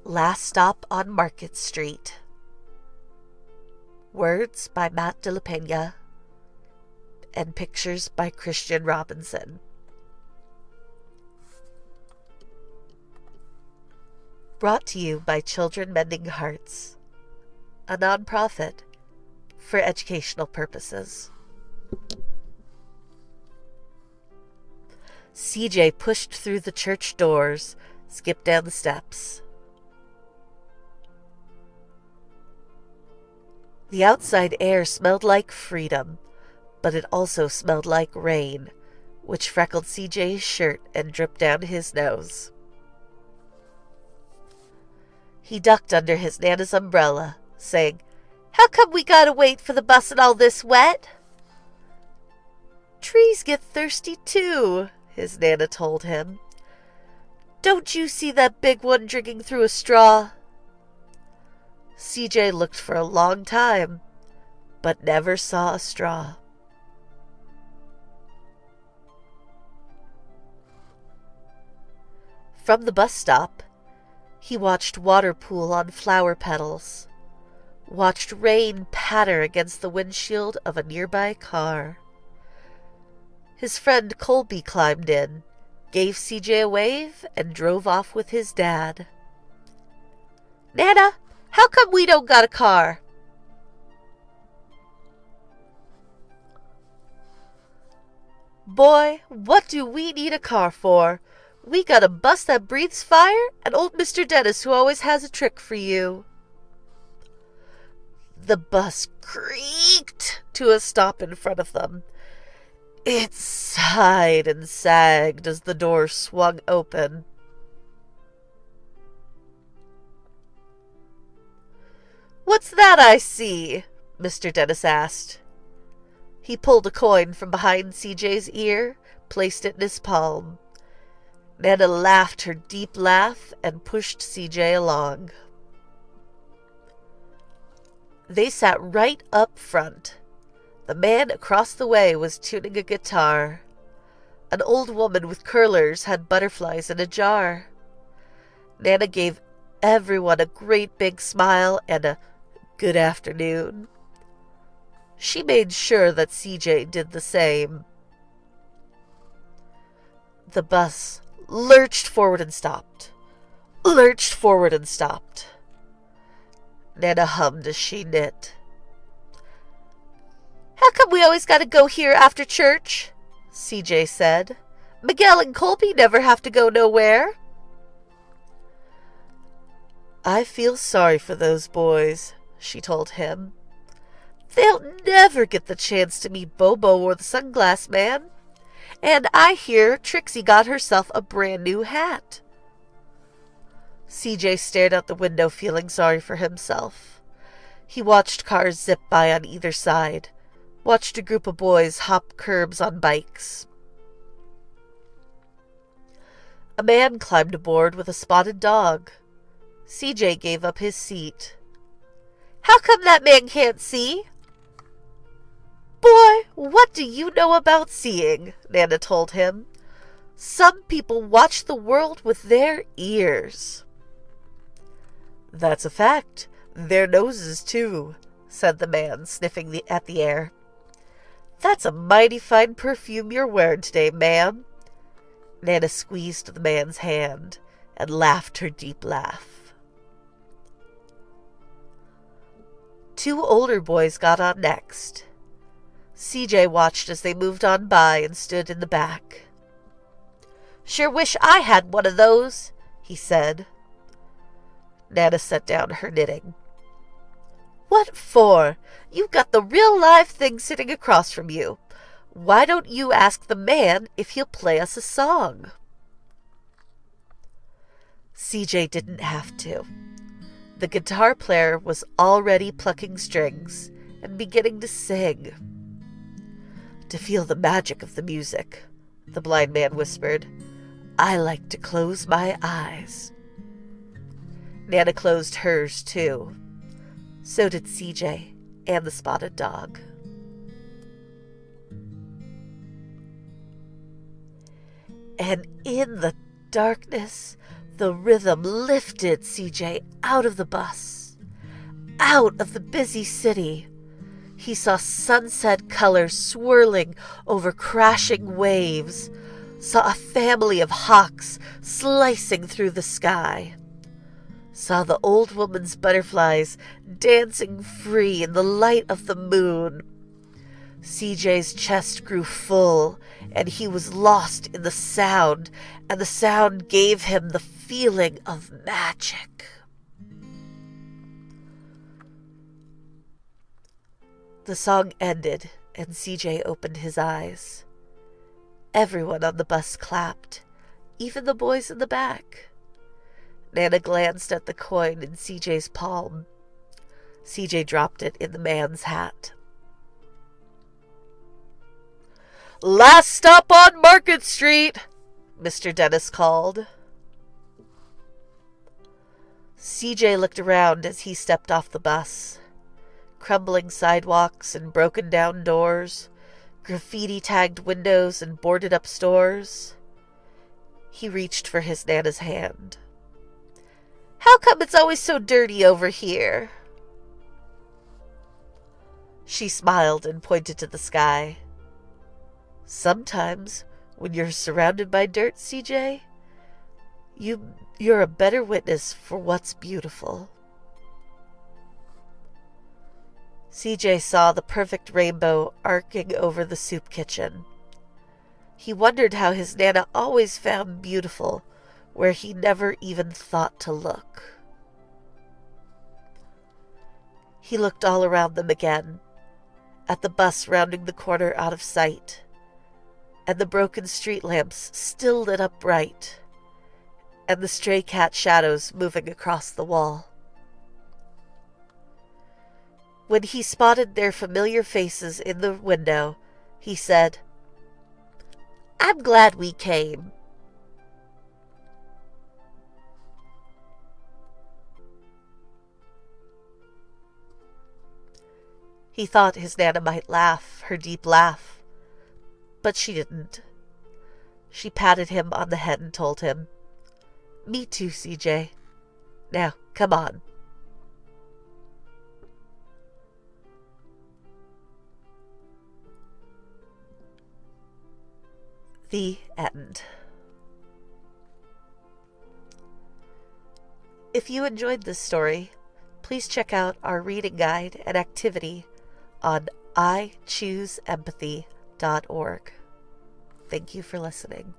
Last Stop on Market Street. Words by Matt de la Peña and pictures by Christian Robinson. Brought to you by Children Mending Hearts, a nonprofit for educational purposes. CJ pushed through the church doors, skipped down the steps. The outside air smelled like freedom, but it also smelled like rain, which freckled CJ's shirt and dripped down his nose. He ducked under his Nana's umbrella, saying, "How come we gotta wait for the bus and all this wet?" "Trees get thirsty too," his Nana told him. "Don't you see that big one drinking through a straw?" CJ looked for a long time, but never saw a straw. From the bus stop, he watched water pool on flower petals, watched rain patter against the windshield of a nearby car. His friend Colby climbed in, gave CJ a wave, and drove off with his dad. "Nana, how come we don't got a car?" "Boy, what do we need a car for? We got a bus that breathes fire and old Mr. Dennis who always has a trick for you." The bus creaked to a stop in front of them. It sighed and sagged as the door swung open. "What's that I see?" Mr. Dennis asked. He pulled a coin from behind CJ's ear, placed it in his palm. Nana laughed her deep laugh and pushed CJ along. They sat right up front. The man across the way was tuning a guitar. An old woman with curlers had butterflies in a jar. Nana gave everyone a great big smile and a "good afternoon." She made sure that CJ did the same. The bus lurched forward and stopped. Lurched forward and stopped. Nana hummed as she knit. "How come we always got to go here after church?" CJ said. "Miguel and Colby never have to go nowhere." "I feel sorry for those boys," she told him. "They'll never get the chance to meet Bobo or the Sunglass Man. And I hear Trixie got herself a brand new hat." CJ stared out the window, feeling sorry for himself. He watched cars zip by on either side, watched a group of boys hop curbs on bikes. A man climbed aboard with a spotted dog. CJ gave up his seat. "How come that man can't see?" "Boy, what do you know about seeing?" Nana told him. "Some people watch the world with their ears." "That's a fact. Their noses, too," said the man, sniffing at the air. "That's a mighty fine perfume you're wearing today, ma'am." Nana squeezed the man's hand and laughed her deep laugh. Two older boys got on next. CJ watched as they moved on by and stood in the back. "Sure wish I had one of those," he said. Nana set down her knitting. "What for? You've got the real live thing sitting across from you. Why don't you ask the man if he'll play us a song?" CJ didn't have to. The guitar player was already plucking strings and beginning to sing. "To feel the magic of the music," the blind man whispered, "I like to close my eyes." Nana closed hers, too. So did CJ and the spotted dog. And in the darkness, The rhythm lifted CJ out of the bus, out of the busy city. He saw sunset colors swirling over crashing waves, saw a family of hawks slicing through the sky, saw the old woman's butterflies dancing free in the light of the moon. CJ's chest grew full, and he was lost in the sound, and the sound gave him the feeling of magic. The song ended, and CJ opened his eyes. Everyone on the bus clapped, even the boys in the back. Nana glanced at the coin in CJ's palm. CJ dropped it in the man's hat. "Last stop on Market Street," Mr. Dennis called. CJ looked around as he stepped off the bus. Crumbling sidewalks and broken down doors, graffiti-tagged windows and boarded-up stores. He reached for his Nana's hand. "How come it's always so dirty over here?" She smiled and pointed to the sky. "Sometimes, when you're surrounded by dirt, CJ, you're a better witness for what's beautiful." CJ saw the perfect rainbow arcing over the soup kitchen. He wondered how his Nana always found beautiful where he never even thought to look. He looked all around them again, at the bus rounding the corner out of sight, and the broken street lamps still lit up bright, and the stray cat shadows moving across the wall. When he spotted their familiar faces in the window, he said, "I'm glad we came." He thought his Nana might laugh, her deep laugh, but she didn't. She patted him on the head and told him, "Me too, CJ. Now, come on." The end. If you enjoyed this story, please check out our reading guide and activity on ichooseempathy.org. Thank you for listening.